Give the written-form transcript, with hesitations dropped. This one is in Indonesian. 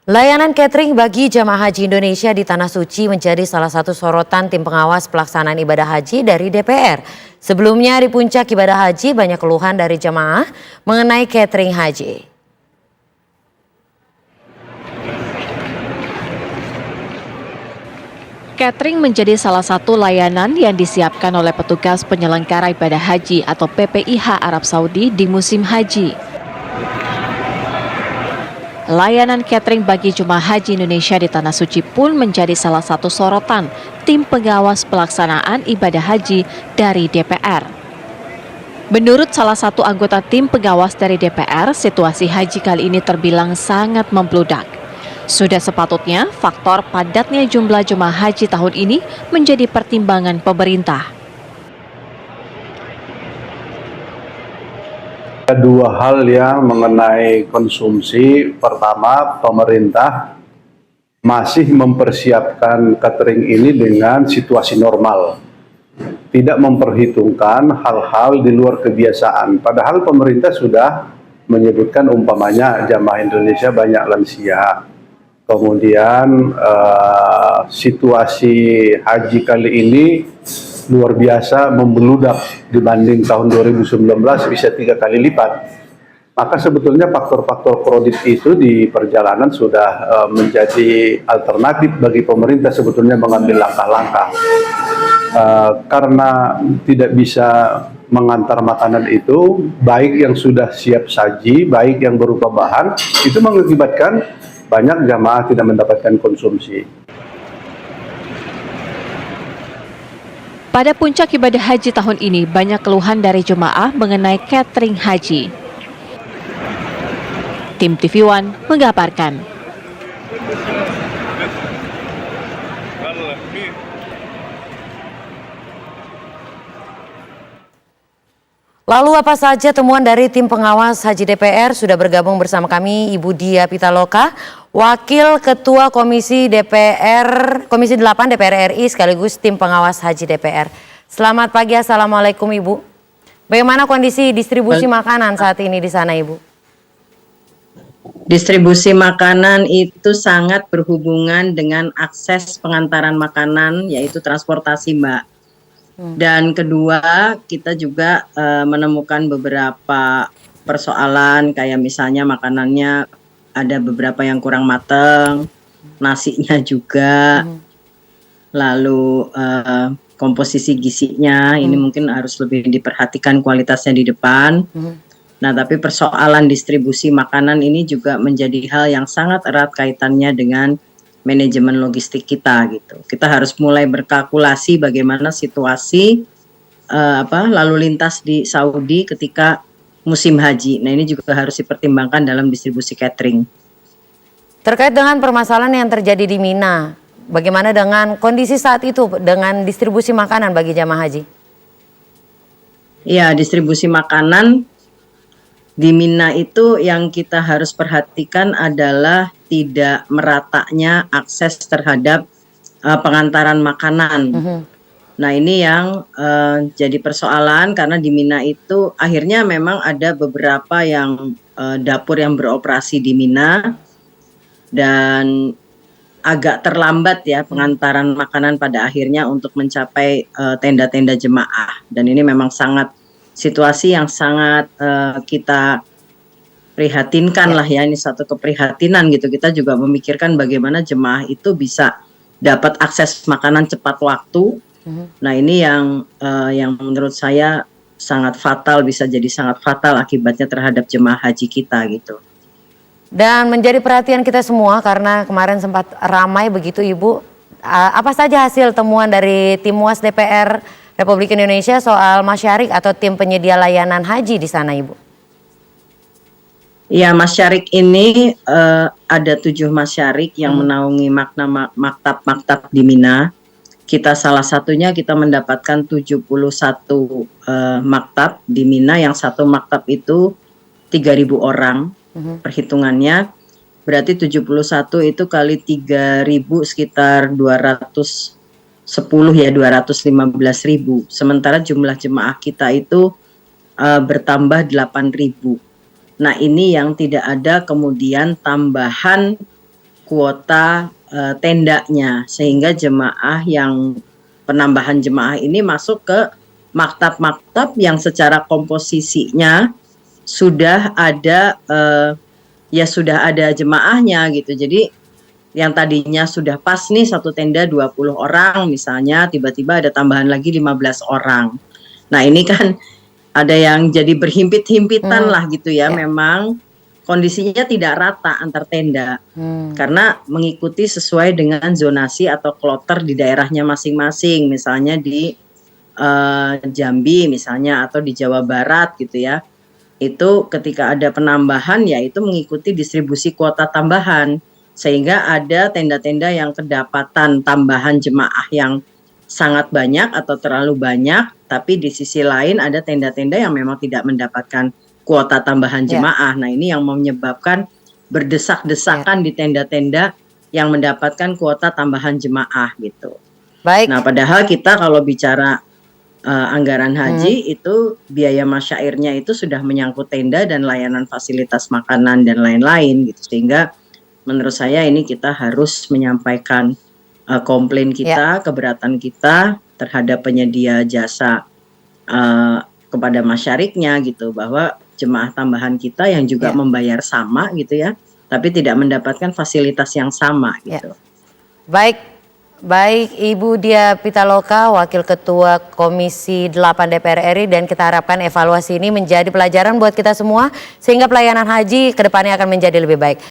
Layanan catering bagi jamaah haji Indonesia di Tanah Suci menjadi salah satu sorotan tim pengawas pelaksanaan ibadah haji dari DPR. Sebelumnya di puncak ibadah haji banyak keluhan dari jamaah mengenai catering haji. Catering menjadi salah satu layanan yang disiapkan oleh petugas penyelenggara ibadah haji atau PPIH Arab Saudi di musim haji. Layanan catering bagi jemaah haji Indonesia di Tanah Suci pun menjadi salah satu sorotan tim pengawas pelaksanaan ibadah haji dari DPR. Menurut salah satu anggota tim pengawas dari DPR, situasi haji kali ini terbilang sangat membludak. Sudah sepatutnya faktor padatnya jumlah jemaah haji tahun ini menjadi pertimbangan pemerintah. Ada dua hal yang mengenai konsumsi. Pertama, pemerintah masih mempersiapkan catering ini dengan situasi normal. Tidak memperhitungkan hal-hal di luar kebiasaan. Padahal pemerintah sudah menyebutkan umpamanya jamaah Indonesia banyak lansia. Kemudian situasi haji kali ini luar biasa membeludak dibanding tahun 2019 bisa 3 kali lipat. Maka sebetulnya faktor-faktor kredit itu di perjalanan sudah menjadi alternatif bagi pemerintah sebetulnya mengambil langkah-langkah. Karena tidak bisa mengantar makanan itu, baik yang sudah siap saji, baik yang berupa bahan, itu mengakibatkan banyak jamaah tidak mendapatkan konsumsi. Pada puncak ibadah haji tahun ini, banyak keluhan dari jemaah mengenai catering haji. Tim TV One mengabarkan. Lalu apa saja temuan dari tim pengawas haji DPR? Sudah bergabung bersama kami Ibu Dia Pitaloka, Wakil Ketua Komisi 8 DPR RI sekaligus tim pengawas haji DPR. Selamat pagi, Assalamualaikum Ibu. Bagaimana kondisi distribusi makanan saat ini di sana Ibu? Distribusi makanan itu sangat berhubungan dengan akses pengantaran makanan, yaitu transportasi, Mbak. Dan kedua, kita juga menemukan beberapa persoalan, kayak misalnya makanannya ada beberapa yang kurang matang, nasinya juga, lalu komposisi gizinya ini mungkin harus lebih diperhatikan kualitasnya di depan. Nah, tapi persoalan distribusi makanan ini juga menjadi hal yang sangat erat kaitannya dengan manajemen logistik kita gitu. Kita harus mulai berkalkulasi bagaimana situasi lalu lintas di Saudi ketika musim haji. Nah, ini juga harus dipertimbangkan dalam distribusi catering. Terkait dengan permasalahan yang terjadi di Mina, bagaimana dengan kondisi saat itu dengan distribusi makanan bagi jamaah haji? Ya, distribusi makanan di Mina itu yang kita harus perhatikan adalah tidak meratanya akses terhadap pengantaran makanan. Nah, ini yang jadi persoalan karena di Mina itu akhirnya memang ada beberapa yang dapur yang beroperasi di Mina dan agak terlambat ya pengantaran makanan pada akhirnya untuk mencapai tenda-tenda jemaah. Dan ini memang situasi yang sangat kita prihatinkan lah ya, ini satu keprihatinan gitu. Kita juga memikirkan bagaimana jemaah itu bisa dapat akses makanan cepat waktu. Nah, ini yang menurut saya sangat fatal, bisa jadi sangat fatal akibatnya terhadap jemaah haji kita gitu. Dan menjadi perhatian kita semua karena kemarin sempat ramai begitu Ibu. Apa saja hasil temuan dari tim UAS DPR Republik Indonesia soal masyarik atau tim penyedia layanan haji di sana Ibu? Ya, masyarik ini ada 7 masyarik yang menaungi maktab-maktab di Mina. Kita salah satunya kita mendapatkan 71 maktab di Mina, yang satu maktab itu 3.000 orang perhitungannya. Berarti 71 itu kali 3.000 sekitar 210 ya, 215.000. Sementara jumlah jemaah kita itu bertambah 8.000. Nah, ini yang tidak ada kemudian tambahan kuota tendanya, sehingga jemaah yang penambahan jemaah ini masuk ke maktab-maktab yang secara komposisinya sudah ada sudah ada jemaahnya gitu. Jadi yang tadinya sudah pas nih satu tenda 20 orang misalnya, tiba-tiba ada tambahan lagi 15 orang. Nah ini kan ada yang jadi berhimpit-himpitan lah gitu ya. Memang kondisinya tidak rata antar tenda karena mengikuti sesuai dengan zonasi atau kloter di daerahnya masing-masing. Misalnya di Jambi misalnya atau di Jawa Barat gitu ya. Itu ketika ada penambahan ya itu mengikuti distribusi kuota tambahan, sehingga ada tenda-tenda yang kedapatan tambahan jemaah yang sangat banyak atau terlalu banyak, tapi di sisi lain ada tenda-tenda yang memang tidak mendapatkan kuota tambahan jemaah. Nah ini yang menyebabkan berdesak-desakan di tenda-tenda yang mendapatkan kuota tambahan jemaah gitu. Baik. Nah padahal kita kalau bicara anggaran haji itu biaya masyairnya itu sudah menyangkut tenda dan layanan fasilitas makanan dan lain-lain gitu, sehingga menurut saya ini kita harus menyampaikan komplain kita, keberatan kita terhadap penyedia jasa kepada masyarakatnya gitu, bahwa jemaah tambahan kita yang juga membayar sama gitu ya, tapi tidak mendapatkan fasilitas yang sama gitu. Baik Ibu Dia Pitaloka, Wakil Ketua Komisi 8 DPR RI, dan kita harapkan evaluasi ini menjadi pelajaran buat kita semua sehingga pelayanan haji ke depannya akan menjadi lebih baik.